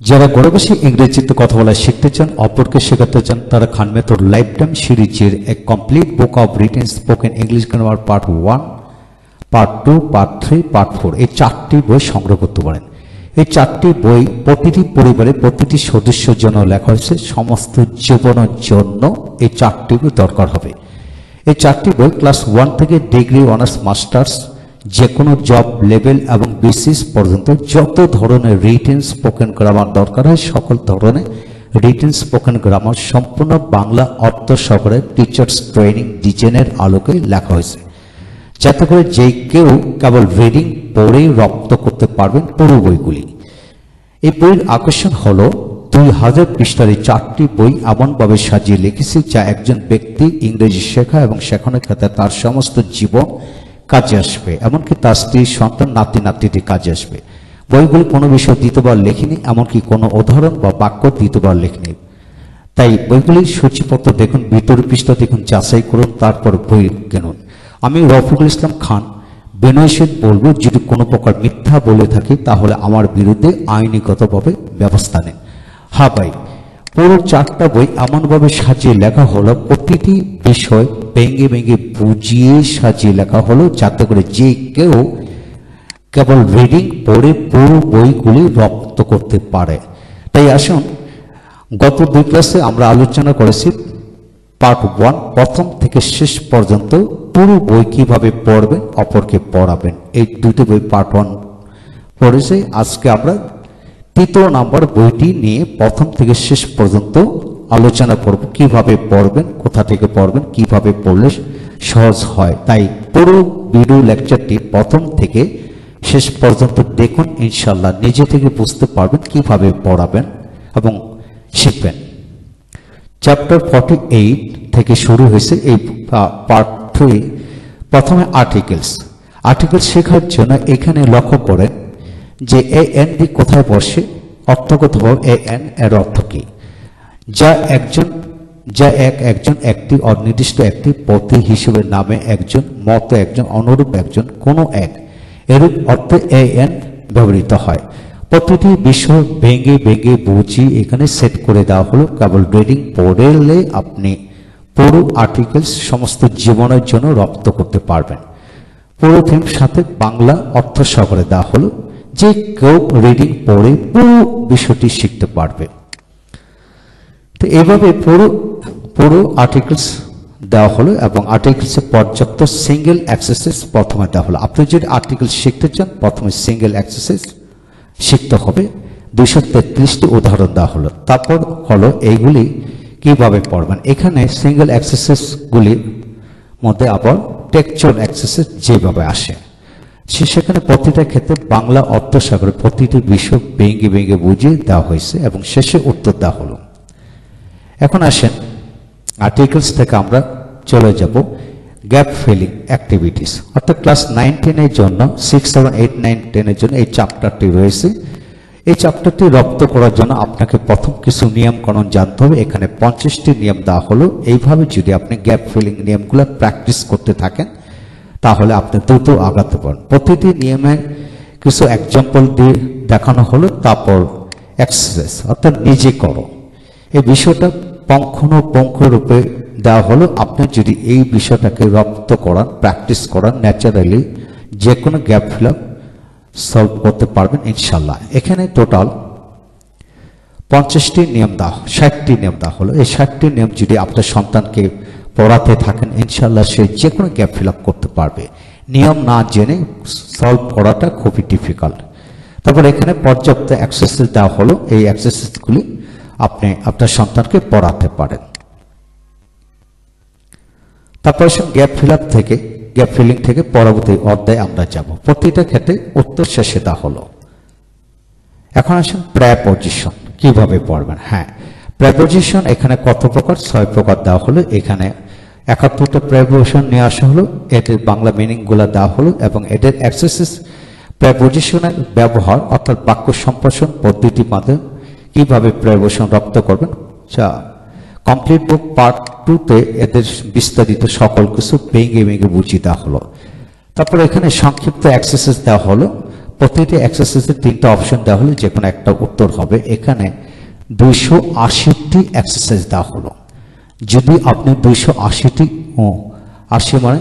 যারা ঘরে বসে ইংরেজিতে কথা বলা শিখতে চান, অপরকে শেখাতে চান, তারা খান মেথড লাইফ টাইম সিরিজের এক complete book of written spoken English grammar part 1, part 2, part 3, part 4 এই 4টি বই সংগ্রহ করতে পারেন। এই 4টি বই প্রতিটি পরিবারে প্রতিটি সদস্যের জন্য লেখা হয়েছে। সমস্ত জীবনের জন্য এই 4টি বই দরকার হবে। এই 4টি বই ক্লাস 1 থেকে ডিগ্রি, অনার্স, মাস্টার্স, যে কোনো জব লেভেল এবং বিসিএস পর্যন্ত যত ধরনের রিটেন স্পোকেন গ্রামার দরকার হয় সকল ধরনের রিটেন স্পোকেন গ্রামার সম্পূর্ণ বাংলা অর্থ সহকারে টিচার্স ট্রেনিং ডিজাইনের আলোকে লেখা হয়েছে, যাতে করে যে কেউ কেবল রিডিং পড়েই রপ্ত করতে পারবেন পুরো বইগুলি। এই বইয়ের আকর্ষণ হলো 2000 পৃষ্ঠার এই 4টি বই এমনভাবে সাজিয়ে লিখেছি যা একজন ব্যক্তি ইংরেজি শেখা এবং শেখানোর ক্ষেত্রে তার সমস্ত জীবন কাজে আসবে, এমনকি তার স্ত্রী, সন্তান, নাতি নাতনিদের কাজে আসবে। বইগুলি কোনো বিষয় দ্বিতীয়বার লেখিনি, এমনকি কোনো উদাহরণ বা বাক্য দ্বিতীয়বার লেখিনি। তাই বইগুলির সূচিপত্র দেখুন, ভিতর পৃষ্ঠা দেখুন, যাচাই করুন, তারপর বই কিনুন। আমি রফিকুল ইসলাম খান বিনয় শেঠ বলবো, যদি কোনো প্রকার মিথ্যা বলে থাকি তাহলে আমার বিরুদ্ধে আইনিগতভাবে ব্যবস্থা নেন। হ্যাঁ ভাই, পুরো 4টা বই এমনভাবে সাজিয়ে লেখা হলো, প্রতিটি বিষয় ভেঙে ভেঙে বুঝিয়ে সাজিয়ে লেখা হলো, যাতে করে যে কেউ কেবল রিডিং পড়ে পুরো বইগুলি রপ্ত করতে পারে। তাই আসুন, গত 2 ক্লাসে আমরা আলোচনা করেছি পার্ট 1 প্রথম থেকে শেষ পর্যন্ত পুরো বই কিভাবে পড়বেন, অপরকে পড়াবেন। এই দুটি বই পার্ট 1 পড়েছে। আজকে আমরা 3 নম্বর বইটি নিয়ে প্রথম থেকে শেষ পর্যন্ত আলোচনা করব, কিভাবে পড়বেন, কোথা থেকে পড়বেন, কিভাবে পড়লে সহজ হয়। তাই পুরো ভিডিও লেকচারটি প্রথম থেকে শেষ পর্যন্ত দেখুন, ইনশাআল্লাহ নিজে থেকে বুঝতে পারবেন কিভাবে পড়াবেন এবং শিখবেন। চ্যাপ্টার 48 থেকে শুরু হয়েছে এই পার্ট 3। প্রথমে আর্টিকেলস শেখার জন্য এখানে লক্ষ্য করেন যে এন ডি কোথায় বসে, অর্থগতভাবে এন এর অর্থ কি। একজন একটি অনির্দিষ্ট একটি পতি হিসেবে নামে একজন, মত একজন, অনুরূপ একজন, কোনো এক, এরূপ অর্থে এন ব্যবহৃত হয়। প্রতিটি বিষয় ভেঙে ভেঙে বুঝিয়ে এখানে সেট করে দেওয়া হলো। কেবল রিডিং পড়লে আপনি পুরো আর্টিকেলস সমস্ত জীবনের জন্য রপ্ত করতে পারবেন। পুরো থিম সাথে বাংলা অর্থ সহকারে দেওয়া হলো, যে কেউ রিডিং পড়ে পুরো বিষয়টি শিখতে পারবে। তো এভাবে পুরো আর্টিকেলস দেওয়া হলো এবং আর্টিকেলসে পর্যাপ্ত সিঙ্গেল এক্সারসাইজ প্রথমে দেওয়া হলো। আপনি যদি আর্টিকেল শিখতে চান প্রথমে সিঙ্গেল এক্সারসাইজ শিখতে হবে। 233টি উদাহরণ দেওয়া হলো। তারপর হলো এইগুলি কিভাবে পড়বেন। এখানে সিঙ্গেল এক্সারসাইজগুলির মধ্যে আবার টেক্সচুয়াল এক্সারসাইজ যেভাবে আসে, সেখানে প্রতিটা ক্ষেত্রে বাংলা অর্থ সাগরে প্রতিটি বিষয় ভেঙে ভেঙে বুঝিয়ে দেওয়া হয়েছে এবং শেষে উত্তর দেওয়া হলো। এখন আসেন, আর্টিকেলস থেকে আমরা চলে যাব গ্যাপ ফিলিং অ্যাক্টিভিটিস, অর্থাৎ ক্লাস 9-10 জন্য 6, 7, 8, 9, 10 জন্য এই চ্যাপ্টারটি রয়েছে। এই চ্যাপ্টারটি রপ্ত করার জন্য আপনাকে প্রথম কিছু নিয়মকানুন জানতে হবে। এখানে 50টি নিয়ম দেওয়া হলো। এইভাবে যদি আপনি গ্যাপ ফিলিং নিয়মগুলো প্র্যাকটিস করতে থাকেন তাহলে আপনি দ্রুত আগাতে পারেন। প্রতিটি নিয়মে কিছু এক্সাম্পল দিয়ে দেখানো হলো, তারপর এক্সারসাইজ অর্থাৎ নিজে করো। এই বিষয়টা পুঙ্খানুপুঙ্খ রূপে দেওয়া হলো। আপনি যদি এই বিষয়টাকে রপ্ত করান, প্র্যাকটিস করান, ন্যাচারালি যে কোনো গ্যাপ ফিল আপ সলভ করতে পারবেন ইনশাল্লাহ। এখানে টোটাল 50টি নিয়ম দেওয়া, 60টি নিয়ম দেওয়া হলো। এই 60টি নিয়ম যদি আপনার সন্তানকে পড়াতে থাকেন ইনশাল্লাহ সে যে কোনো গ্যাপ ফিল আপ করতে পারবে। নিয়ম না জেনে সলভ করাটা খুবই ডিফিকাল্ট। তারপর এখানে পর্যাপ্ত এক্সারসাইজ দেওয়া হলো। এই এক্সারসাইজগুলি আপনি আপনার সন্তানকে পড়াতে পারেন। তারপর গ্যাপ ফিলিং থেকে পরবর্তী অধ্যায়ে আমরা যাব। প্রতিটা ক্ষেত্রে উত্তর শেষে দেওয়া হলো। এখন আসুন প্রেপোজিশন কিভাবে পড়বেন। হ্যাঁ, প্রেপোজিশন এখানে কত প্রকার, 6 প্রকার দেওয়া হলো। এখানে 71টা প্রেপোজিশন নিয়ে আসা হলো, এদের বাংলা মিনিংগুলো দেওয়া হলো এবং এদের এক্সারসাইজ প্রেপোজিশনের ব্যবহার অর্থাৎ বাক্য সম্প্রসারণ পদ্ধতির মাধ্যমে কিভাবে প্রেপোজিশন রপ্ত করবেন। কমপ্লিট বুক পার্ট 2-তে এদের বিস্তারিত সকল কিছু ভেঙে ভেঙে বুঝিয়ে দেওয়া হলো। তারপর এখানে সংক্ষিপ্ত এক্সারসাইজ দেওয়া হলো। প্রতিটি এক্সারসাইজে 3টা অপশন দেওয়া হলো, যে কোনো একটা উত্তর হবে। এখানে 280টি এক্সারসাইজ দেওয়া হলো। যদি আপনি 280টি 80 মানে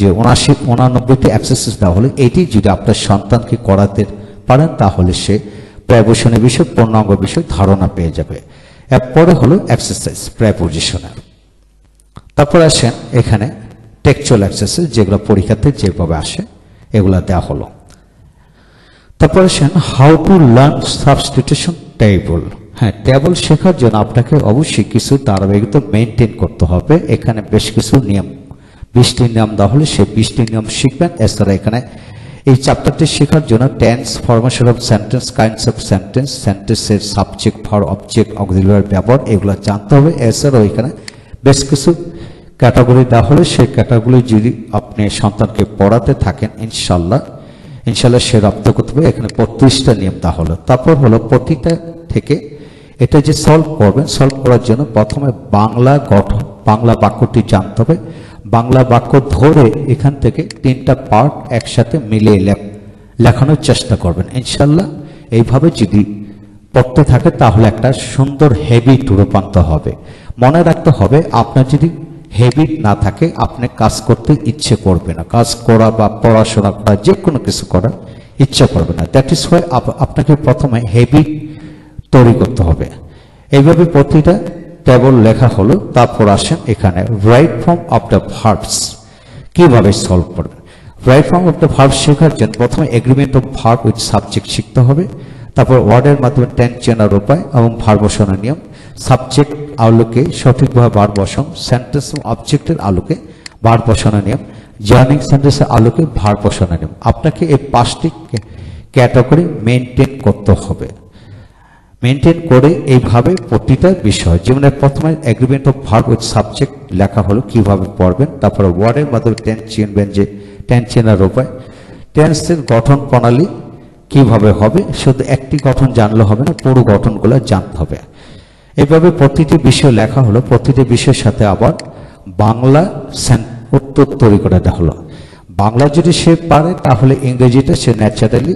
যে 89টি এক্সারসাইজ দেওয়া হলো, এটি যদি আপনার সন্তানকে করাতে পারেন তাহলে সে প্রেপোজিশনের বিষয়, পূর্ণাঙ্গ বিষয় ধারণা পেয়ে যাবে। এরপরে হলো এক্সারসাইজ প্রেপোজিশনের। তারপর আসেন এখানে টেক্সচুয়াল এক্সারসাইজ, যেগুলো পরীক্ষাতে যেভাবে আসে এগুলো দেওয়া হলো। তারপর আসেন how to learn substitution table. হ্যাঁ, টেবল শেখার জন্য আপনাকে অবশ্যই কিছু ধারাবাহিকতা মেনটেন করতে হবে। এখানে বেশ কিছু নিয়ম, 20টি নিয়ম দেওয়া হলে সে 20টি নিয়ম শিখবেন। এছাড়া এখানে এই চ্যাপ্টারটি শেখার জন্য tense, formation of sentence, kinds of sentence, সেন্টেন্সের সাবজেক্ট, ভার্ব, অবজেক্ট, অক্সিলারি ব্যবহার এগুলো জানতে হবে। এছাড়াও এখানে বেশ কিছু ক্যাটাগরি দেওয়া হলে সেই ক্যাটাগরি যদি আপনি সন্তানকে পড়াতে থাকেন ইনশাল্লাহ সে রপ্ত করতে হবে। এখানে 35টা নিয়ম দেওয়া হলো। তারপর হলো প্রতিটা থেকে এটা যে সলভ করবেন, সলভ করার জন্য প্রথমে বাংলা গঠন, বাংলা বাক্যটি জানতে হবে। বাংলা বাক্য ধরে এখান থেকে 3টা পার্ট একসাথে মিলিয়ে লেখানোর চেষ্টা করবেন ইনশাল্লাহ। এইভাবে যদি পড়তে থাকে তাহলে একটা সুন্দর হ্যাবিট রূপান্তর হবে। মনে রাখতে হবে, আপনার যদি হ্যাবিট না থাকে আপনি কাজ করতে ইচ্ছে করবে না, কাজ করা বা পড়াশোনা করা যে কোনো কিছু করার ইচ্ছা করবে না। দ্যাট ইজ ওয়াই আপনাকে প্রথমে হ্যাবিট তৈরি করতে হবে। এইভাবে প্রতিটা টেবল লেখা হলো। তারপর আসেন এখানে right form of the verbs কিভাবে সলভ করবে। Right form of the verb শেখার জন্য প্রথমে agreement of verb with subject শিখতে হবে। তারপর ওয়ার্ডের মাধ্যমে টেন্স চেনার উপায় এবং ভার বসানোর নিয়ম, সাবজেক্ট আলোকে সঠিকভাবে ভার বসান, সেন্টেন্স অবজেক্টের আলোকে ভার বসানোর নিয়ম, জার্নিং সেন্টেন্সের আলোকে ভার বসানোর নিয়ম। আপনাকে এই 5টি ক্যাটাগরি মেনটেন করতে হবে। মেনটেন করে এইভাবে প্রতিটা বিষয়, যেমন প্রথমে agreement of verb with subject লেখা হলো কিভাবে পড়বেন। তারপরে ওয়ার্ডের মাধ্যমে টেন্স চিনবেন, যে টেন্স চেনার উপায়, টেন্সের গঠন প্রণালী কিভাবে হবে। শুধু একটি গঠন জানলে হবে না, পুরো গঠনগুলো জানতে হবে। এইভাবে প্রতিটি বিষয় লেখা হলো। প্রতিটি বিষয়ের সাথে আবার বাংলা উত্তর তৈরি করে দেওয়া হলো। বাংলা যদি সে পারে তাহলে ইংরেজিটা সে ন্যাচারালি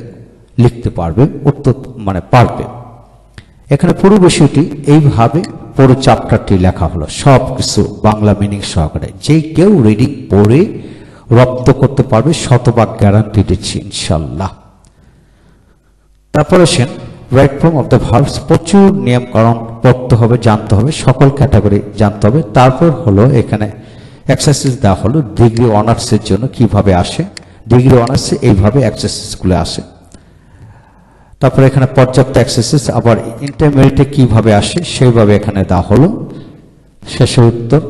লিখতে পারবে, উত্তর মানে পারবে। এখানে পুরো বিষয়টি এইভাবে পুরো চ্যাপ্টারটি লেখা হলো, সব কিছু বাংলা মিনিং সহকারে। যে কেউ রিডিং পড়ে রপ্ত করতে পারবে, শতভাগ গ্যারান্টি দিচ্ছি ইনশাল্লাহ। তারপর আসেন right form of the verbs. প্রচুর নিয়মকানুন পড়তে হবে, জানতে হবে, সকল ক্যাটাগরি জানতে হবে। তারপর হলো এখানে এক্সারসাইজ দেওয়া হলো ডিগ্রি অনার্সের জন্য কিভাবে আসে। ডিগ্রি অনার্সে এইভাবে এক্সারসাইজগুলো আসে। তারপরে এখানে পর্যাপ্ত এক্সারসাইজ আবার ইন্টারমিডিয়েটে কিভাবে আসে সেইভাবে এখানে দেওয়া হলো শেষের উত্তর।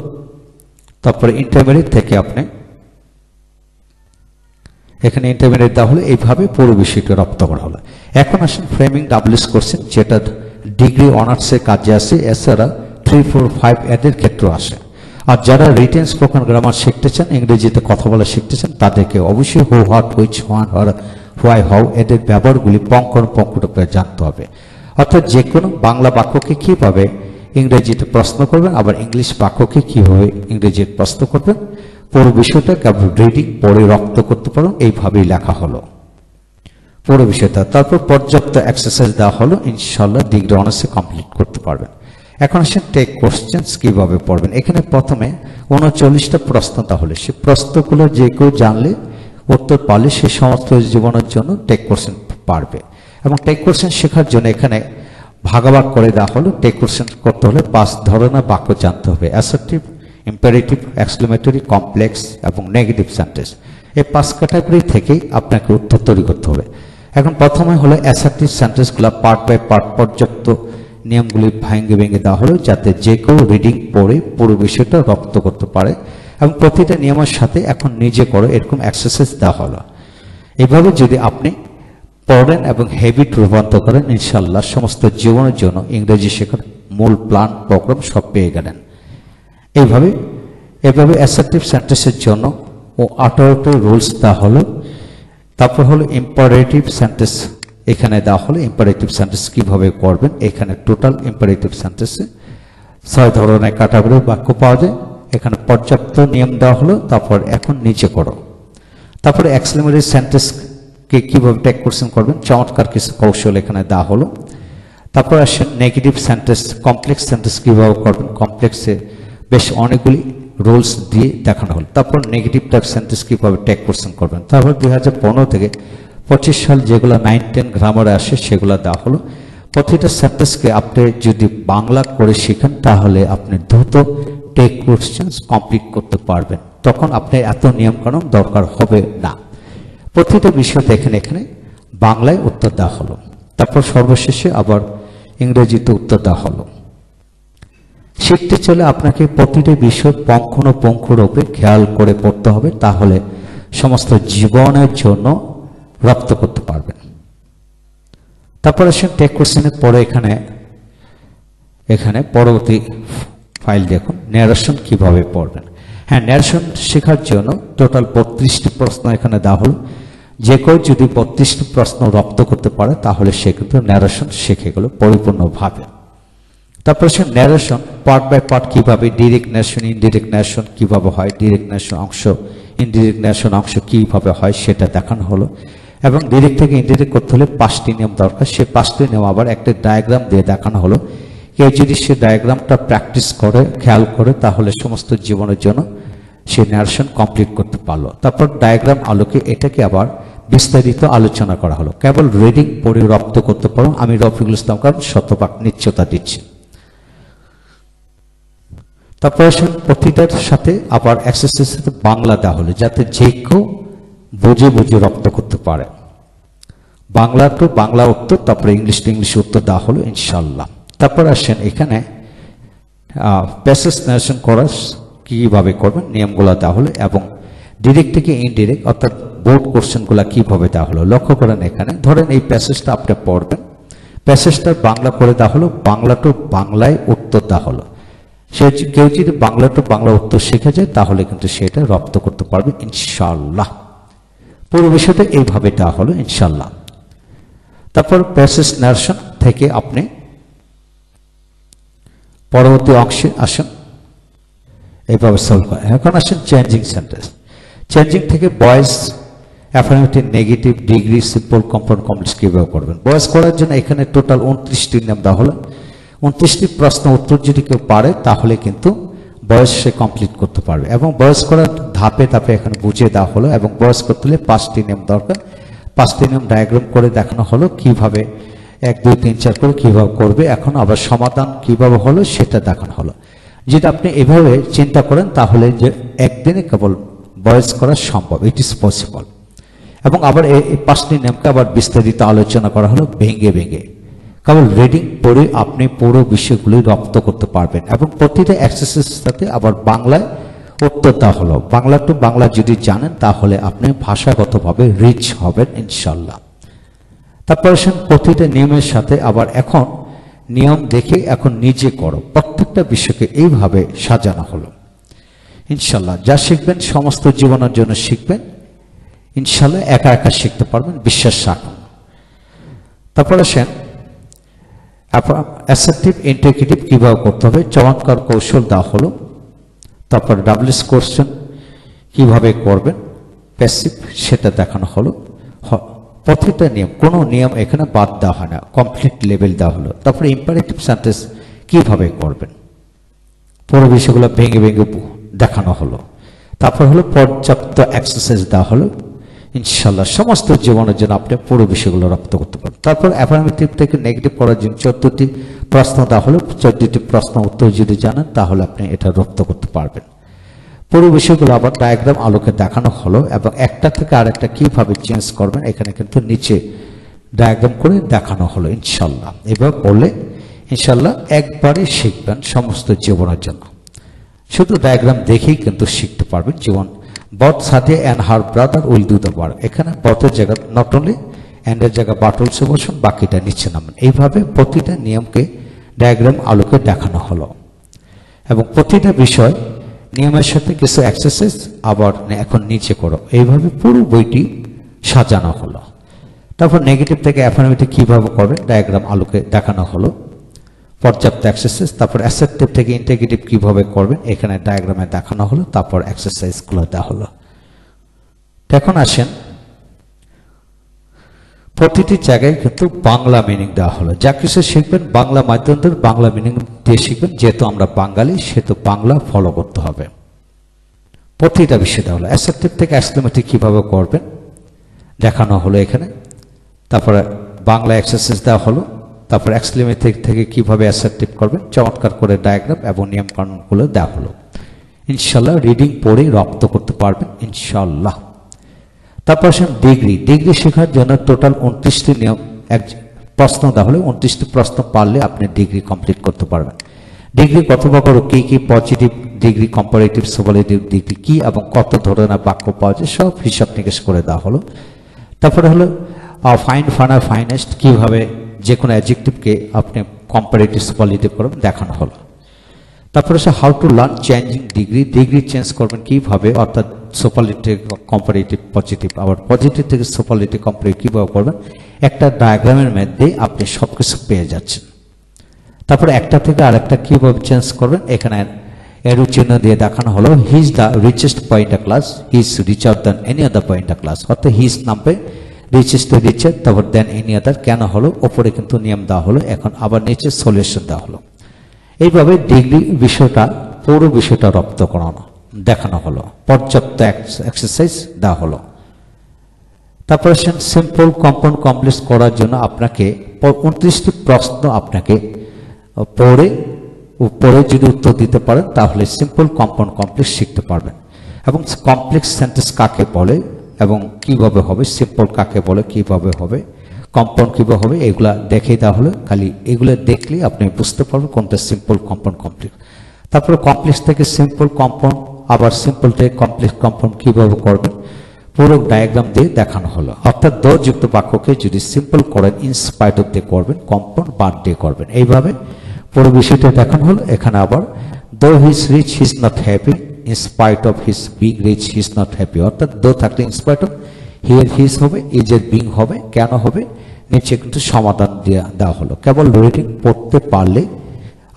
তারপরে ইন্টারমিডিয়েট থেকে আপনি এখানে ইন্টারমিডিয়েট দেওয়া হলো। এইভাবে পুরো বিষয়টি রপ্ত করা হলো। এখন আসেন ফ্রেমিং ডাব্লিউএস কোশ্চেন, যেটা ডিগ্রি অনার্সের কাজে আসে। এছাড়া 3, 4, 5 এদের ক্ষেত্রেও আসে। আর যারা রিটেন স্পোকেন গ্রামার শিখতে চান, ইংরেজিতে কথা বলা শিখতে চান, তাদেরকে অবশ্যই who, what, which, when, why, how এদের ব্যবহারগুলি পঙ্করূপে জানতে হবে। অর্থাৎ যে কোনো বাংলা বাক্যকে কিভাবে ইংরেজিতে প্রশ্ন করবেন, আবার ইংলিশ বাক্যকে কিভাবে ইংরেজিতে প্রশ্ন করবেন, পুরো বিষয়টা কেবল রিডিং পড়ে রপ্ত করতে পারুন। এইভাবেই লেখা হলো পুরো বিষয়টা। তারপর পর্যাপ্ত এক্সারসাইজ দেওয়া হলো, ইনশাল্লাহ ডিগ্রি অনার্সে কমপ্লিট করতে পারবেন। এখন আসেন টেক কোশ্চেন্স কিভাবে পড়বেন। এখানে প্রথমে 39টা প্রশ্ন, তাহলে সে প্রশ্নগুলো যে কেউ জানলে, উত্তর পারলে সে সমস্ত জীবনের জন্য টেক কোশ্চেন পারবে। এবং টেক কোশ্চেন শেখার জন্য এখানে ভাগাভাগ করে দেওয়া হলো। টেক কোশ্চেন করতে হলে 5 ধরনের বাক্য জানতে হবে: অ্যাসার্টিভ, ইম্পারেটিভ, এক্সক্লেমেটরি, কমপ্লেক্স এবং নেগেটিভ সেন্টেন্স। এই 5 ক্যাটাগরি থেকেই আপনাকে উত্তর তৈরি করতে হবে। এখন প্রথমে হলো অ্যাসার্টিভ সেন্টেন্সগুলো পার্ট বাই পার্ট পর্যাপ্ত নিয়মগুলি ভেঙে দেওয়া হলো, যাতে যে কেউ রিডিং পড়ে পুরো বিষয়টা রপ্ত করতে পারে। এবং প্রতিটা নিয়মের সাথে এখন নিজে করো এরকম এক্সারসাইজ দেওয়া হলো। এভাবে যদি আপনি পড়েন এবং হ্যাবিট রূপান্তর করেন, ইনশাল্লাহ সমস্ত জীবনের জন্য ইংরেজি শেখার মূল প্ল্যান প্রোগ্রাম সব পেয়ে গেলেন। এইভাবে অ্যাসার্টিভ সেন্টেন্সের জন্য 18টি রুলস দেওয়া হলো। তারপর হলো ইম্পারেটিভ সেন্টেন্স, এখানে দেওয়া হলো ইম্পারেটিভ সেন্টেন্স কিভাবে করবেন। এখানে টোটাল ইম্পারেটিভ সেন্টেন্সে 6 ধরনের ক্যাটাগরির বাক্য পাওয়া যায়। এখানে পর্যাপ্ত নিয়ম দেওয়া হলো। তারপর এখন নিচে করো। তারপরে এক্সক্লেমেটরি সেন্টেন্স কে কিভাবে টেক কোশ্চেন করবেন চমৎকার কিছু কৌশল এখানে দেওয়া হলো। তারপর আসেন নেগেটিভ সেন্টেন্স, কমপ্লেক্স সেন্টেন্স কিভাবে করবেন, কমপ্লেক্সে বেশ অনেকগুলি রুলস দিয়ে দেখানো হলো। তারপর নেগেটিভ টাইপ সেন্টেন্স কিভাবে টেক কোশ্চেন করবেন। তারপর 2015 থেকে 25 সাল যেগুলো 9-10 গ্রামারে আসে সেগুলো দেওয়া হলো। প্রতিটা সেন্টেন্সকে আপনি যদি বাংলা করে শিখেন তাহলে আপনি দ্রুত টেক কোশ্চেন কমপ্লিট করতে পারবেন, তখন আপনি এত নিয়মকানুন দরকার হবে না। প্রতিটা বিষয় দেখেন এখানে বাংলায় উত্তর দেওয়া হলো। তারপর সর্বশেষে আবার ইংরেজিতে উত্তর দেওয়া হলো। শিখতে চলে আপনাকে প্রতিটি বিষয় পুঙ্খানুপুঙ্খরূপে খেয়াল করে পড়তে হবে, তাহলে সমস্ত জীবনের জন্য রপ্ত করতে পারবেন। তারপর আসেন টেক কোশ্চেনের পরে এখানে পরবর্তী ফাইল দেখুন, ন্যারেশন কিভাবে পড়বেন। হ্যাঁ, ন্যারেশন শেখার জন্য টোটাল 32টি প্রশ্ন এখানে দেওয়া হলো। যে কেউ যদি 32টি প্রশ্ন রপ্ত করতে পারে তাহলে সে কিন্তু ন্যারেশন শিখে গেল পরিপূর্ণভাবে। তারপর সে ন্যারেশন পার্ট বাই পার্ট কিভাবে, ডিরেক্ট ন্যারেশন, ইনডিরেক্ট ন্যারেশন কিভাবে হয়, ডিরেক্ট ন্যারেশন অংশ, ইনডিরেক্ট ন্যারেশন অংশ কিভাবে হয় সেটা দেখানো হলো। এবং ডিরেক্ট থেকে ইনডিরেক্ট করতে হলে 5টি নিয়ম দরকার, সে 5টি নিয়ম আবার একটা ডায়াগ্রাম দিয়ে দেখানো হলো। কেউ যদি সে ডায়াগ্রামটা প্র্যাকটিস করে, খেয়াল করে, তাহলে সমস্ত জীবনের জন্য সে ন্যারেশন কমপ্লিট করতে পারলো। তারপর ডায়াগ্রাম আলোকে এটাকে আবার বিস্তারিত আলোচনা করা হলো। কেবল রিডিং পড়ে রপ্ত করতে পারো, আমি রফিকুল ইসলাম খান শতভাগ নিশ্চয়তা দিচ্ছি। তারপর প্রতিটার সাথে আবার এক্সারসাইজের সাথে বাংলা দেওয়া হলো, যাতে যে কেউ বুঝে বুঝে রপ্ত করতে পারে। বাংলা টু বাংলা উত্তর, তারপরে ইংলিশ টু ইংলিশ উত্তর দেওয়া হলো ইনশাল্লাহ। তারপর আসেন এখানে প্যাসেজ ন্যারেশন করার কিভাবে করবেন নিয়মগুলো দেওয়া হলো, এবং ডিরেক্ট থেকে ইনডিরেক্ট অর্থাৎ বোর্ড কোশ্চেনগুলো কিভাবে দেওয়া হলো। লক্ষ্য করেন এখানে ধরেন এই প্যাসেজটা আপনি পড়বেন, প্যাসেজটা বাংলা করে দেওয়া হলো, বাংলা টু বাংলায় উত্তর দেওয়া হলো। সে কেউ যদি বাংলা টু বাংলা উত্তর শিখে যায় তাহলে কিন্তু সেটা রপ্ত করতে পারবে ইনশাল্লাহ। পুরো বিষয়টা এইভাবে দেওয়া হলো ইনশাল্লাহ। তারপর প্যাসেজ ন্যারেশন থেকে আপনি পরবর্তী অংশে আসেন, এইভাবে সলভ করেন। এখন আসেন চেঞ্জিং সেন্টেন্স। চেঞ্জিং থেকে voice, affirmative, negative, degree, simple, compound, complex কিভাবে করবেন। ভয়েস করার জন্য এখানে টোটাল 29টি নাম দেওয়া হলো। 29টি প্রশ্ন উত্তর যদি কেউ পারে তাহলে কিন্তু ভয়েস সে কমপ্লিট করতে পারবে, এবং ভয়েস করার ধাপে ধাপে এখানে বুঝিয়ে দেওয়া হলো। এবং ভয়েস করতে হলে 5টি নিয়ম দরকার, 5টি নিয়ম ডায়াগ্রাম করে দেখানো হলো কিভাবে 1 2 3 4 করে কিভাবে করবে। এখন আবার সমাধান কিভাবে হলো সেটা দেখানো হলো। যদি আপনি এভাবে চিন্তা করেন তাহলে যে একদিনে কেবল ভয়েস করা সম্ভব, ইট ইজ পসিবল। এবং আবার এই 5টি নিয়মকে আবার বিস্তারিত আলোচনা করা হলো ভেঙে ভেঙে। কেবল রিডিং পড়ে আপনি পুরো বিষয়গুলি রপ্ত করতে পারবেন, এবং প্রতিটা এক্সারসাইজের সাথে আবার বাংলায় উত্তর দেওয়া হলো। বাংলা টু বাংলা যদি জানেন তাহলে আপনি ভাষাগতভাবে রিচ হবেন ইনশাল্লাহ। তারপর প্রতিটা নিয়মের সাথে আবার এখন নিয়ম দেখে এখন নিজে করো, প্রত্যেকটা বিষয়কে এইভাবে সাজানো হলো ইনশাল্লাহ। যা শিখবেন সমস্ত জীবনের জন্য শিখবেন ইনশাল্লাহ, একা একা শিখতে পারবেন, বিশ্বাস রাখুন। তারপর আসেন অ্যাসার্টিভ, ইন্টিগ্রেটিভ কিভাবে করতে হবে, চমৎকার কৌশল দেওয়া হলো। তারপর ডাবলস কোশ্চেন কিভাবে করবেন, প্যাসিভ সেটা দেখানো হলো। প্রতিটা নিয়ম, কোনো নিয়ম এখানে বাদ দেওয়া হয় না, কমপ্লিট লেভেল দেওয়া হলো। তারপরে ইম্পারেটিভ সেন্টেন্স কিভাবে করবেন পুরো বিষয়গুলো ভেঙে ভেঙে দেখানো হলো। তারপর হলো পর্যাপ্ত এক্সারসাইজ দেওয়া হলো ইনশাল্লাহ, সমস্ত জীবনের জন্য আপনি পুরো বিষয়গুলো রপ্ত করতে পারেন। তারপর অ্যাফার্মেটিভ থেকে নেগেটিভ করার জন্য 14টি প্রশ্ন দেওয়া হলো। 14টি প্রশ্ন উত্তর যদি জানেন তাহলে আপনি এটা রপ্ত করতে পারবেন। পুরো বিষয়গুলো আবার ডায়াগ্রাম আলোকে দেখানো হলো, এবং একটা থেকে আরেকটা কিভাবে চেঞ্জ করবেন এখানে কিন্তু নিচে ডায়াগ্রাম করে দেখানো হলো ইনশাল্লাহ। এবার পড়লে ইনশাল্লাহ একবারে শিখবেন সমস্ত জীবনের জন্য। শুধু ডায়াগ্রাম দেখেই কিন্তু শিখতে পারবেন জীবন। But Sadia and her brother will do the work, এখানে বটের জায়গা নট অনলি অ্যান্ডের জায়গা বাট অলসো বসুন, বাকিটা নিচে নামেন। এইভাবে প্রতিটা নিয়মকে ডায়াগ্রাম আলোকে দেখানো হলো, এবং প্রতিটা বিষয় নিয়মের সাথে কিছু এক্সারসাইজ আবার এখন নিচে করো, এইভাবে পুরো বইটি সাজানো হলো। তারপর নেগেটিভ থেকে অ্যাফার্মেটিভ কিভাবে করবেন ডায়াগ্রাম আলোকে দেখানো হলো, পর্যাপ্ত এক্সারসাইজ। তারপর অ্যাসার্টিভ থেকে ইন্টিগ্রেটিভ কিভাবে করবেন এখানে ডায়াগ্রামে দেখানো হলো, তারপর এক্সারসাইজগুলো দেওয়া হলো। এখন আসেন প্রতিটি জায়গায় কিন্তু বাংলা মিনিং দেওয়া হলো। যা কিছু শিখবেন বাংলা মাধ্যম দিয়ে বাংলা মিনিং দিয়ে শিখবেন। যেহেতু আমরা বাঙালি সেহেতু বাংলা ফলো করতে হবে। প্রতিটা বিষয় দেওয়া হলো। অ্যাসার্টিভ থেকে এক্সক্লেমেটিভ কিভাবে করবেন দেখানো হলো এখানে। তারপরে বাংলা এক্সারসাইজ দেওয়া হলো। তারপর এক্সক্লেমেটিভ থেকে কিভাবে অ্যাসার্টিভ করবেন চমৎকার করে ডায়াগ্রাম এবং নিয়মকানুনগুলো দেওয়া হলো। ইনশাল্লাহ রিডিং পড়ে রপ্ত করতে পারবেন ইনশাল্লাহ। তারপর আসেন ডিগ্রি শেখার জন্য টোটাল 29টি নিয়ম প্রশ্ন দেওয়া হলে 29টি প্রশ্ন পারলে আপনি ডিগ্রি কমপ্লিট করতে পারবেন। ডিগ্রি কত প্রকার, কি কি positive degree, comparative superlative degree কি এবং কত ধরনের বাক্য পাওয়া যায় সব হিসাব নিকেশ করে দেওয়া হলো। তারপরে হলো ফাইন ফানার ফাইনেস্ট কিভাবে যে কোনো অ্যাডজেক্টিভকে আপনি কম্পারেটিভ সুপারলেটিভ করবেন দেখানো হলো। তারপরে say how to learn changing degree change করবেন কিভাবে, অর্থাৎ সুপারলেটিভ কম্পারেটিভ পজিটিভ, আবার পজিটিভ থেকে সুপারলেটিভ কম্পারেটিভ কিভাবে করবেন একটা ডায়াগ্রামের মধ্যে আপনি সবকিছু পেয়ে যাচ্ছেন। তারপরে একটা থেকে আরেকটা কিভাবে চেঞ্জ করবেন এখানে এরো চিহ্ন দিয়ে দেখানো হলো। He is the richest point of class, he is রিচার than any other point of class, অর্থাৎ হি ইজ নামবে রিচেস্ট রিচার, তারপর দেন এনি আদার কেন হলো, ওপরে কিন্তু নিয়ম দেওয়া হলো, এখন আবার নিচে সলিউশন দেওয়া হলো। এইভাবে ডিগ্রি বিষয়টা পুরো বিষয়টা রপ্ত করানো দেখানো হলো, পর্যাপ্ত এক্সারসাইজ দেওয়া হলো। তারপরে সিম্পল কম্পাউন্ড কমপ্লেক্স করার জন্য আপনাকে 29টি প্রশ্ন আপনাকে পড়ে যদি উত্তর দিতে পারেন তাহলে সিম্পল কম্পাউন্ড কমপ্লেক্স শিখতে পারবেন। এবং কমপ্লেক্স সেন্টেন্স কাকে বলে এবং কিভাবে হবে, সিম্পল কাকে বলে কিভাবে হবে, কম্পাউন্ড কিভাবে হবে এগুলা দেখেই তাহলে খালি এগুলো দেখলেই আপনি বুঝতে পারবেন কোনটা সিম্পল কম্পাউন্ড কমপ্লেক্স। তারপরে কমপ্লেক্স থেকে সিম্পল কম্পাউন্ড, আবার সিম্পল থেকে কমপ্লেক্স কম্পাউন্ড কিভাবে করবেন পুরো ডায়াগ্রাম দিয়ে দেখানো হলো। অর্থাৎ দযুক্ত বাক্যকে যদি সিম্পল করেন ইনস্পাইট অফ দিয়ে করবেন, কম্পাউন্ড বাদ দিয়ে করবেন, এইভাবে পুরো বিষয়টা দেখানো হলো। এখানে আবার though he is rich he is not happy, in spite of his being rich he is not happy, অর্থাৎ দো থাকলে ইনস্পাইট অফ, হিয়ার হিজ হবে, ইজ এর বিং হবে, কেন হবে নিচে কিন্তু সমাধান দেওয়া হলো। কেবল রিডিং পড়তে পারলে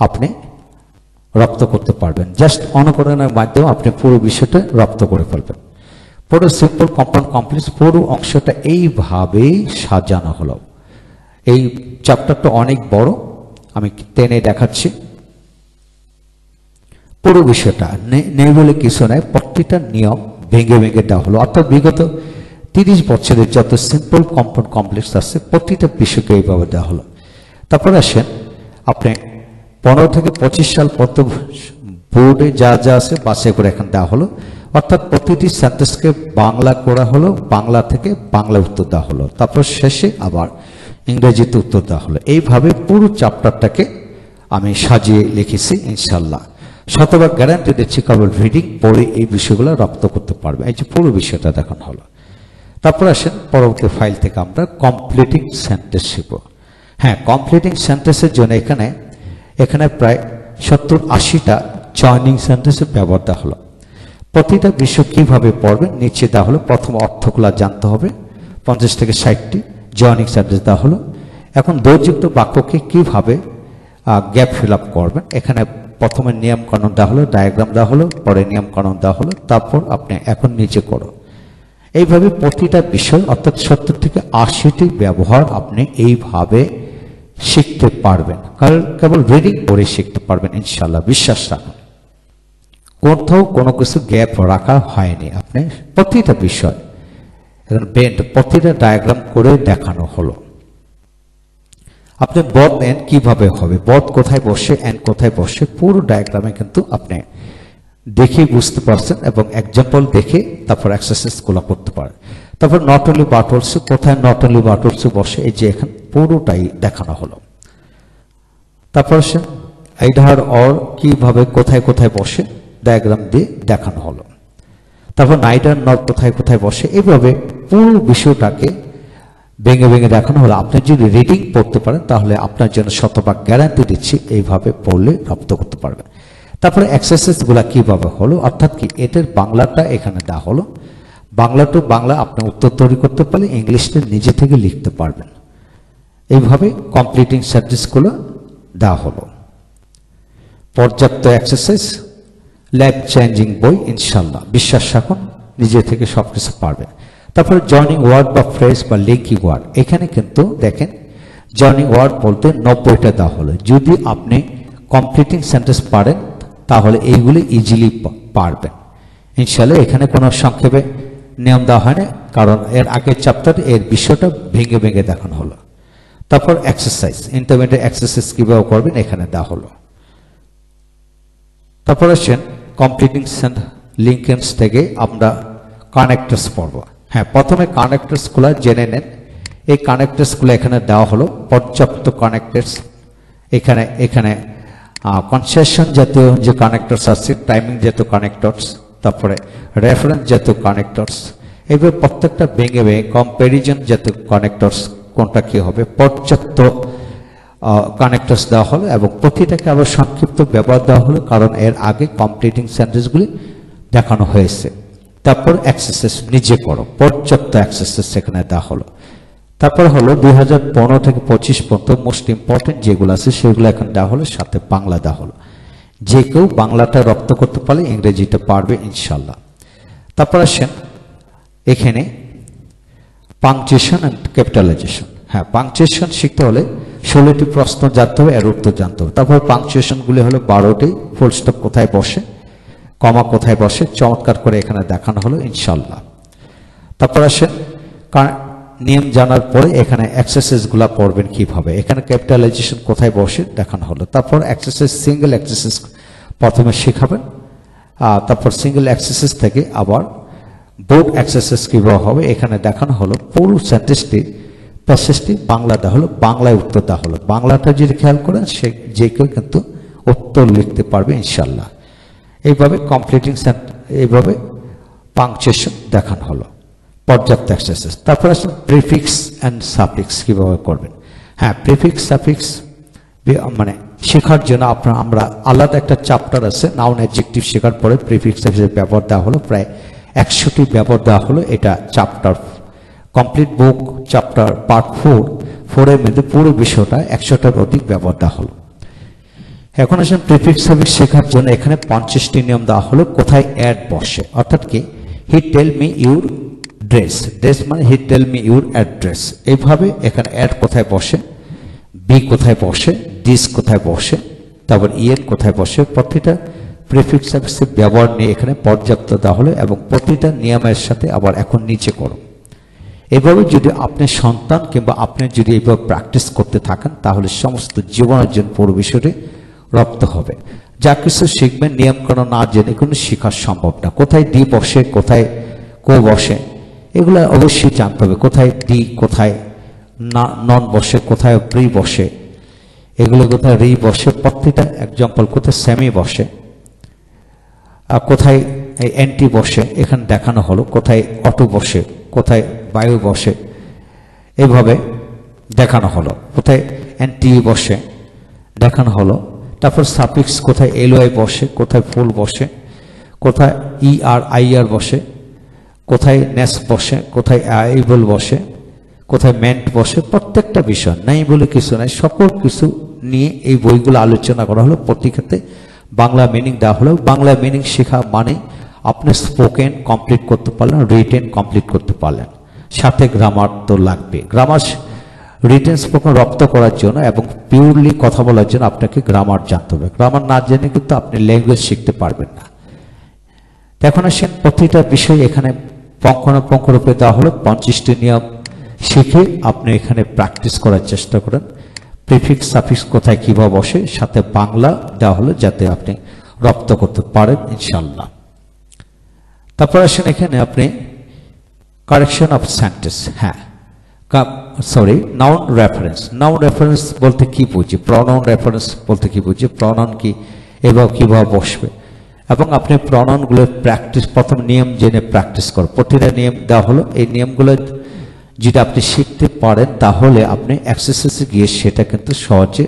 আপনি রপ্ত করতে পারবেন। জাস্ট অনুকরণের মাধ্যমে আপনি পুরো বিষয়টা রপ্ত করে ফেলবেন। পুরো সিম্পল কম্পাউন্ড কমপ্লেক্স পুরো অংশটা এইভাবেই সাজানো হলো। এই চ্যাপ্টারটা অনেক বড়, আমি টেনে দেখাচ্ছি। পুরো বিষয়টা নেই বলে কিছু নাই, প্রত্যেকটা নিয়ম ভেঙে ভেঙে দেওয়া হলো। অর্থাৎ বিগত 30 বছরের যত সিম্পল কম্পাউন্ড কমপ্লেক্স আছে প্রতিটা বিষয়কে এইভাবে দেওয়া হলো। তারপরে আসেন আপনি 15 থেকে 25 সাল পর্যন্ত বোর্ডে যা যা আছে বাছাই করে এখন দেওয়া হলো। অর্থাৎ প্রতিটি সেন্টেন্সকে বাংলা করা হলো, বাংলা থেকে বাংলা উত্তর দেওয়া হলো, তারপর শেষে আবার ইংরেজিতে উত্তর দেওয়া হলো। এইভাবে পুরো চ্যাপ্টারটাকে আমি সাজিয়ে লিখেছি ইনশাল্লাহ। শতভাগ গ্যারান্টি দিচ্ছি কেবল রিডিং পড়ে এই বিষয়গুলো রপ্ত করতে পারবে। এই যে পুরো বিষয়টা দেখানো হলো। তারপর আসেন পরবর্তী ফাইল থেকে আমরা কমপ্লিটিং সেন্টেন্স শিখব। হ্যাঁ, কমপ্লিটিং সেন্টেন্সের জন্য এখানে প্রায় 70-80টা জয়নিং সেন্টেন্সের ব্যবহার দেওয়া হলো। প্রতিটা বিষয় কিভাবে পড়বেন নিচে দেওয়া হলো। প্রথম অর্থগুলা জানতে হবে, 50 থেকে 60টি জয়নিং সেন্টেন্স দেওয়া হলো। এখন দযুক্ত বাক্যকে কিভাবে গ্যাপ ফিল আপ করবেন এখানে প্রথমে নিয়ম কানুন দেওয়া হলো, ডায়াগ্রাম দেওয়া হলো, পরে নিয়ম কানুন দেওয়া হলো, তারপর আপনি এখন নিচে করো। এইভাবে প্রতিটা বিষয় অর্থাৎ 70 থেকে 80টি ব্যবহার আপনি এইভাবে শিখতে পারবেন। কারণ কেবল রিডিং পড়ে শিখতে পারবেন ইনশাল্লাহ, বিশ্বাস রাখুন। কোথাও কোনো কিছু গ্যাপ রাখা হয়নি। আপনি প্রতিটা বিষয় প্রতিটা ডায়াগ্রাম করে দেখানো হলো। আপনি বথ এন্ড কিভাবে হবে, বথ কোথায় বসে এন্ড কোথায় বসে পুরো ডায়াগ্রামে কিন্তু আপনি দেখে বুঝতে পারছেন এবং এক্সাম্পল দেখে তারপর এক্সারসাইজ গুলো করতে পারেন। তারপর নট অনলি বাট অলসো, কোথায় নট অনলি বাট অলসো বসে এই যে এখন পুরোটাই দেখানো হলো। তারপর আইদার অর কিভাবে কোথায় কোথায় বসে ডায়াগ্রাম দিয়ে দেখানো হলো। তারপর নাইদার নট কোথায় কোথায় বসে, এইভাবে পুরো বিষয়টাকে ভেঙে ভেঙে দেখানো হলো। আপনি যদি রিডিং পড়তে পারেন তাহলে আপনার জন্য শতভাগ গ্যারান্টি দিচ্ছি এইভাবে পড়লে রপ্ত করতে পারবেন। তারপরে এক্সারসাইজ গুলা কিভাবে হলো, অর্থাৎ কি এটার বাংলাটা এখানে দেওয়া হলো। বাংলা টু বাংলা আপনি উত্তর তৈরি করতে পারলে ইংলিশটা নিজে থেকে লিখতে পারবেন। এইভাবে কমপ্লিটিং সেন্টেন্সগুলো দেওয়া হলো। পর্যাপ্ত এক্সারসাইজ, লাইফ চেঞ্জিং বই ইনশাল্লাহ, বিশ্বাস রাখুন নিজে থেকে সবকিছু পারবেন। তারপরে জয়নিং ওয়ার্ড বা ফ্রেজ বা লিঙ্কিং ওয়ার্ড, এখানে কিন্তু দেখেন জয়নিং ওয়ার্ড বলতে 90টা দেওয়া হলো। যদি আপনি কমপ্লিটিং সেন্টেন্স পারেন তাহলে এইগুলি ইজিলি পারবেন ইনশাআল্লাহ। এখানে কোনো সংক্ষেপে নিয়ম দেওয়া হয় না, কারণ এর আগের চ্যাপ্টারে এর বিষয়টা ভেঙে ভেঙে দেখানো হলো। তারপর এক্সারসাইজ, ইন্টারমিডিয়েট এক্সারসাইজ কীভাবে করবেন এখানে দেওয়া হলো। তারপর আসেন কমপ্লিটিং লিঙ্কেন্স থেকে আমরা কানেক্টার্স পড়ব। হ্যাঁ, প্রথমে কানেক্টার্সগুলো জেনে নেন। এই কানেক্টার্সগুলো এখানে দেওয়া হলো, পর্যাপ্ত কানেক্টার্স। এখানে এখানে কনসেশন জাতীয় যে কানেক্টার্স আছে, টাইমিং জাতীয় কানেক্টার্স, তারপরে রেফারেন্স জাতীয় কানেক্টার্স, এইভাবে প্রত্যেকটা ভেঙে ভেঙে কম্প্যারিজন জাতীয় কানেক্টার্স কোনটা কী হবে, পর্যাপ্ত কানেক্টার্স দেওয়া হলো এবং প্রতিটাকে আবার সংক্ষিপ্ত ব্যবহার দেওয়া হলো, কারণ এর আগে কমপ্লিটিং সেন্টেন্সগুলি দেখানো হয়েছে। তারপর এক্সারসাইজ নিজে করো, পর্যাপ্ত এক্সারসাইজ সেখানে দেওয়া হলো। তারপর হলো 2015 থেকে 25 পর্যন্ত মোস্ট ইম্পর্টেন্ট যেগুলো আছে সেগুলো এখন দেওয়া হলো, সাথে বাংলা দেওয়া হলো। যে কেউ বাংলাটা রপ্ত করতে পারলে ইংরেজিটা পারবে ইনশাল্লাহ। তারপর আসেন এখানে পাংচুয়েশন অ্যান্ড ক্যাপিটালাইজেশন। হ্যাঁ, পাংচুয়েশন শিখতে হলে 16টি প্রশ্ন জানতে হবে, এর উত্তর জানতে হবে। তারপর পাংচুয়েশনগুলি হলো 12টি, ফুল স্টপ কোথায় বসে, কমা কোথায় বসে, চমৎকার করে এখানে দেখানো হলো ইনশাল্লাহ। তারপর আসেন নিয়ম জানার পরে এখানে এক্সারসাইজগুলো পড়বেন কিভাবে, এখানে ক্যাপিটালাইজেশন কোথায় বসে দেখানো হলো। তারপর এক্সারসাইজ, সিঙ্গেল এক্সারসাইজ প্রথমে শেখাবেন, তারপর সিঙ্গেল এক্সারসাইজ থেকে আবার বোর্ড এক্সারসাইজ কীভাবে হবে এখানে দেখানো হলো। পুরো সেন্টেন্সটি প্যাসেজটি বাংলা দেওয়া হলো, বাংলায় উত্তর দেওয়া হলো। বাংলাটা যদি খেয়াল করেন সে যে কেউ কিন্তু উত্তর লিখতে পারবে ইনশাল্লাহ। এইভাবে কমপ্লিটিং এইভাবে পাংচুয়েশন দেখানো হলো, পর্যাপ্ত এক্সারসাইজ। তারপর আসলে প্রিফিক্স অ্যান্ড সাফিক্স কীভাবে করবেন। হ্যাঁ, প্রিফিক্স সাফিক্স মানে শেখার জন্য আমরা আলাদা একটা চ্যাপ্টার আছে, নাউন অ্যাডজেক্টিভ শেখার পরে প্রিফিক্স সাফিক্সের ব্যবহার দেওয়া হলো, প্রায় 100টি ব্যবহার দেওয়া হলো। এটা chapter complete book chapter part 4-এর মধ্যে পুরো বিষয়টা 100টার অধিক ব্যবহার দেওয়া হলো। এখন আসেন প্রিফিক্স সাফিক্স শেখার জন্য এখানে 50টি নিয়ম দেওয়া হলো, কোথায় অ্যাড বসে, অর্থাৎ কি he tell me your dress, dress মানে he tell me your address. এইভাবে এখানে অ্যাড কোথায় বসে, বি কোথায় বসে, দিস কোথায় বসে, তারপর ইয়ের কোথায় বসে, প্রতিটা প্রিফিক্স সাফিক্সের ব্যবহার নিয়ে এখানে পর্যাপ্ত দেওয়া হলো এবং প্রতিটা নিয়মের সাথে আবার এখন নিচে করো। এভাবে যদি আপনি সন্তান কিংবা আপনি যদি এইভাবে প্র্যাকটিস করতে থাকেন তাহলে সমস্ত জীবনের জন্য পুরো বিষয়টি রপ্ত হবে। যা কিছু শিখবেন নিয়মকানুন না জেনে কোনো শেখা সম্ভব না। কোথায় ডি বসে, কোথায় কো বসে, এগুলো অবশ্যই জানতে হবে। কোথায় ডি, কোথায় নন বসে, কোথায় প্রি বসে, এগুলো কোথায় রি বসে, প্রত্যেকটা এক্সাম্পল, কোথায় সেমি বসে, আর কোথায় এন্টি বসে এখানে দেখানো হলো, কোথায় অটো বসে, কোথায় বায়ু বসে, এইভাবে দেখানো হলো। কোথায় এন্টি বসে দেখানো হলো। তারপর সাফিক্স কোথায় এলওয়াই বসে, কোথায় ফুল বসে, কোথায় ইআর আইআর বসে, কোথায় নেস বসে, কোথায় আইবল বসে, কোথায় মেন্ট বসে, প্রত্যেকটা বিষয় নাই বলে কিছু নাই, সকল কিছু নিয়ে এই বইগুলো আলোচনা করা হলো। প্রতি ক্ষেত্রে বাংলা মিনিং দেওয়া হলো। বাংলা মিনিং শেখা মানে আপনি স্পোকেন কমপ্লিট করতে পারলেন, রিটেন কমপ্লিট করতে পারলেন, সাথে গ্রামার তো লাগবে। গ্রামার রিটেন স্পোকেন রপ্ত করার জন্য এবং পিওরলি কথা বলার জন্য আপনাকে গ্রামার জানতে হবে। গ্রামার না জেনে কিন্তু আপনি ল্যাঙ্গুয়েজ শিখতে পারবেন না। এখন আসেন প্রতিটা বিষয় এখানে পঙ্খানুপুঙ্খরূপে দেওয়া হলো। 25টি নিয়ম শিখে আপনি এখানে প্র্যাকটিস করার চেষ্টা করেন। প্রিফিক্স সাফিক্স কোথায় কীভাবে বসে, সাথে বাংলা দেওয়া হলো যাতে আপনি রপ্ত করতে পারেন ইনশাল্লাহ। তারপর আসেন এখানে আপনি কারেকশন অফ সেন্টেন্স। হ্যাঁ sorry, noun reference. Noun reference বলতে কি বুঝি, প্রনাউন রেফারেন্স বলতে কি বুঝি, প্রনাউন কি এবং কীভাবে বসবে, এবং আপনি প্রনাউনগুলোর প্র্যাকটিস প্রথম নিয়ম জেনে প্র্যাকটিস করুন। প্রতিটা নিয়ম দেওয়া হলো। এই নিয়মগুলো যদি আপনি শিখতে পারেন তাহলে আপনি এক্সারসাইজে গিয়ে সেটা কিন্তু সহজে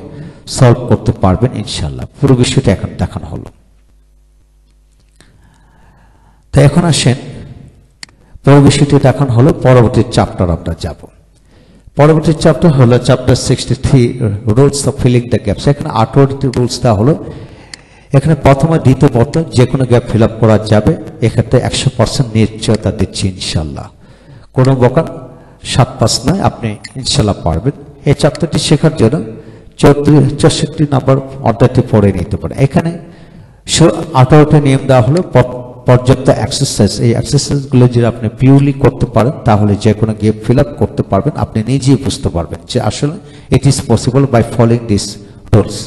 সলভ করতে পারবেন ইনশাল্লাহ। পুরো বিষয়টা এখন দেখানো হলো। তো এখন আসেন পুরো বিষয়টি দেখানো হলো, পরবর্তী চ্যাপ্টার আমরা যাব। পরবর্তী চ্যাপ্টার হলো chapter 63 rules of filling the gaps. এখানে 18টি রুলস দেওয়া হলো। এখানে প্রথম আর দ্বিতীয় পত্র যে কোনো গ্যাপ ফিল আপ করা যাবে। এক্ষেত্রে 100% নিশ্চয়তা দিচ্ছি ইনশাল্লাহ। কোনো প্রকার 7-5 নয়, আপনি ইনশাল্লাহ পারবেন। এই চ্যাপ্টারটি শেখার জন্য 64 নম্বর অধ্যায়টি পড়ে নিতে পারেন। এখানে 18টা নিয়ম দেওয়া হলো, পর্যাপ্ত এক্সারসাইজ। এই এক্সারসাইজগুলো যদি আপনি পিওরলি করতে পারেন তাহলে যে কোনো গেম ফিল আপ করতে পারবেন, আপনি নিজেই বুঝতে পারবেন যে আসলে it is possible by following this rules.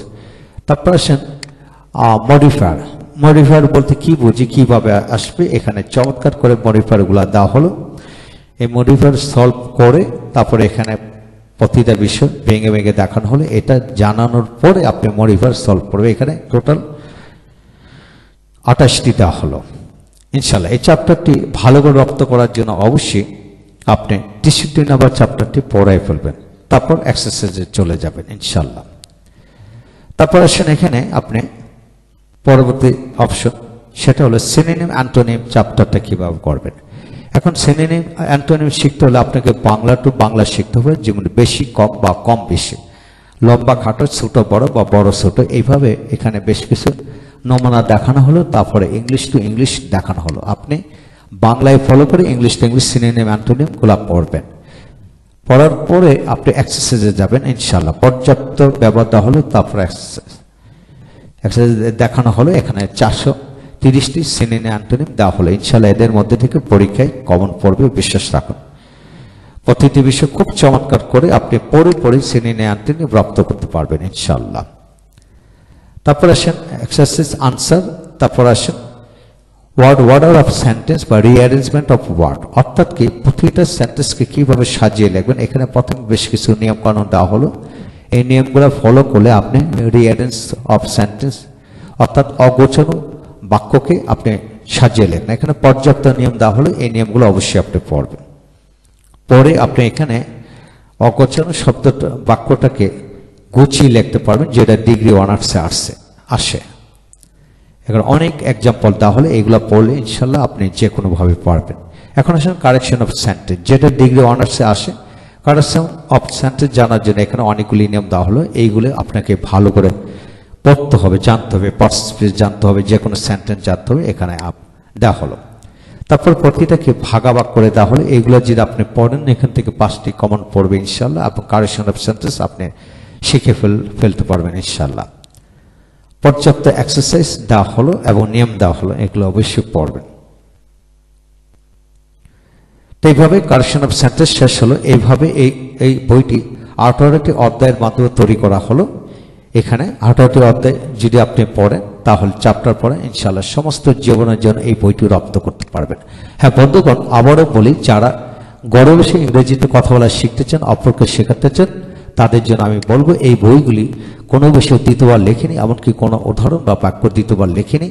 তারপর আসেন মডিফায়ার। মডিফায়ার বলতে কি বুঝি, কিভাবে আসবে, এখানে চমৎকার করে মডিফায়ারগুলো দেওয়া হলো। এই মডিফায়ার সলভ করে তারপরে এখানে প্রতিটা বিষয় ভেঙে ভেঙে দেখানো হলো। এটা জানানোর পরে আপনি মডিফায়ার সলভ করবে। এখানে টোটাল 28টি দেওয়া হলো। ইনশাল্লাহ এই চ্যাপ্টারটি ভালো করে রপ্ত করার জন্য অবশ্যই আপনি 63 নম্বর চ্যাপ্টারটি পড়াই ফেলবেন, তারপর এক্সারসাইজে চলে যাবেন ইনশাল্লাহ। তারপর আসেন এখানে আপনি পরবর্তী অপশন, সেটা হলো সিনোনিম অ্যান্টোনিম চ্যাপ্টারটা কিভাবে করবেন। এখন সিনোনিম অ্যান্টোনিম শিখতে হলে আপনাকে বাংলা টু বাংলা শিখতে হবে, যেমন বেশি কম বা কম বেশি, লম্বা খাটো, ছোট বড় বা বড় ছোট, এইভাবে এখানে বেশ কিছু নমুনা দেখানো হলো। তারপরে ইংলিশ টু ইংলিশ দেখানো হলো। আপনি বাংলায় ফলো করে ইংলিশ টু ইংলিশ সিনোনিম অ্যান্টোনিমগুলো পড়বেন। পড়ার পরে আপনি এক্সারসাইজে যাবেন ইনশাল্লাহ। পর্যাপ্ত ব্যবহার দেওয়া হলো, তারপরে এক্সারসাইজ দেখানো হলো। এখানে 430টি সিনোনিম অ্যান্টোনিম দেওয়া হলো। ইনশাল্লাহ এদের মধ্যে থেকে পরীক্ষায় কমন পড়বে, বিশ্বাস রাখুন। প্রতিটি বিষয় খুব চমৎকার করে আপনি পড়ে পড়ে সিনোনিম অ্যান্টোনিম রপ্ত করতে পারবেন ইনশাল্লাহ। তারপর আসেন এক্সারসাইজ আনসার। তারপর আসেন অর্ডার অফ সেন্টেন্স বা রিঅ্যারেঞ্জমেন্ট অফ ওয়ার্ড, অর্থাৎ কি প্রতিটা সেন্টেন্সকে কিভাবে সাজিয়ে লিখবেন। এখানে প্রথমে বেশ কিছু নিয়ম কানুন দেওয়া হলো। এই নিয়মগুলো ফলো করলে আপনি রিঅ্যারেঞ্জ অফ সেন্টেন্স অর্থাৎ অগোছানো বাক্যকে আপনি সাজিয়ে লিখবেন। এখানে পর্যাপ্ত নিয়ম দেওয়া হলো, এই নিয়মগুলো অবশ্যই আপনি পড়বেন। পরে আপনি এখানে অগোছানো শব্দটা বাক্যটাকে গুছিয়ে লিখতে পারবেন, যেটা ডিগ্রি অনার্সে আসে। এখানে অনেক এক্সাম্পল দেওয়া হলে এগুলো পড়লে ইনশাল্লাহ আপনি যে কোনোভাবে পারবেন। এখন আসেন কারেকশন অফ সেন্টেন্স, যেটা ডিগ্রি অনার্সে আসে। কারেকশন অফ সেন্টেন্স জানার জন্য এখানে অনেকগুলি নিয়ম দেওয়া হলো। এইগুলো আপনাকে ভালো করে পড়তে হবে, জানতে হবে, পার্সপেক্টিভ জানতে হবে, যে কোনো সেন্টেন্স জানতে হবে, এখানে দেওয়া হলো। তারপর প্রতিটাকে ভাগাভাগ করে দেওয়া হলো। এইগুলো যদি আপনি পড়েন এখান থেকে 5টি কমন পড়বে ইনশাল্লাহ, এবং কারেকশন অফ সেন্টেন্স আপনি শিখে ফেলতে পারবেন ইনশাল্লাহ। পর্যাপ্ত এক্সারসাইজ দেওয়া হলো এবং নিয়ম দেওয়া হলো, এগুলো অবশ্যই পড়বেন। তো এইভাবে কারেকশন অফ সেন্টেন্স শেষ হলো। এইভাবে এই বইটি 18টি অধ্যায়ের মাধ্যমে তৈরি করা হলো। এখানে 18টি অধ্যায় যদি আপনি পড়েন তাহলে চ্যাপ্টার পড়েন ইনশাল্লাহ সমস্ত জীবনের জন্য এই বইটি রপ্ত করতে পারবেন। হ্যাঁ বন্ধুগণ, আবারও বলি, যারা ঘরে বসে ইংরেজিতে কথা বলা শিখতে চান, অপরকে শেখাতে চান, তাদের জন্য আমি বলবো এই বইগুলি কোনো বিষয় দ্বিতীয়বার লেখেনি, এমনকি কোনো উদাহরণ বা বাক্য দ্বিতীয়বার লেখেনি।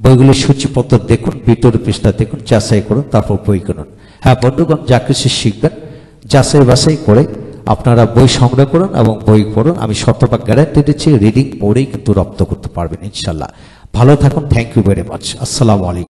বইগুলির সূচিপত্র দেখুন, ভিতরের পৃষ্ঠা দেখুন, যাচাই করুন, তারপর বই কিনুন। হ্যাঁ বন্ধুগণ, যা কিছু শিখবেন যাচাই বাছাই করে আপনারা বই সংগ্রহ করুন এবং বই পড়ুন। আমি শতভাগ গ্যারান্টি দিচ্ছি, রিডিং পড়েই কিন্তু রপ্ত করতে পারবেন ইনশাল্লাহ। ভালো থাকুন। Thank you very much. আসসালামু আলাইকুম।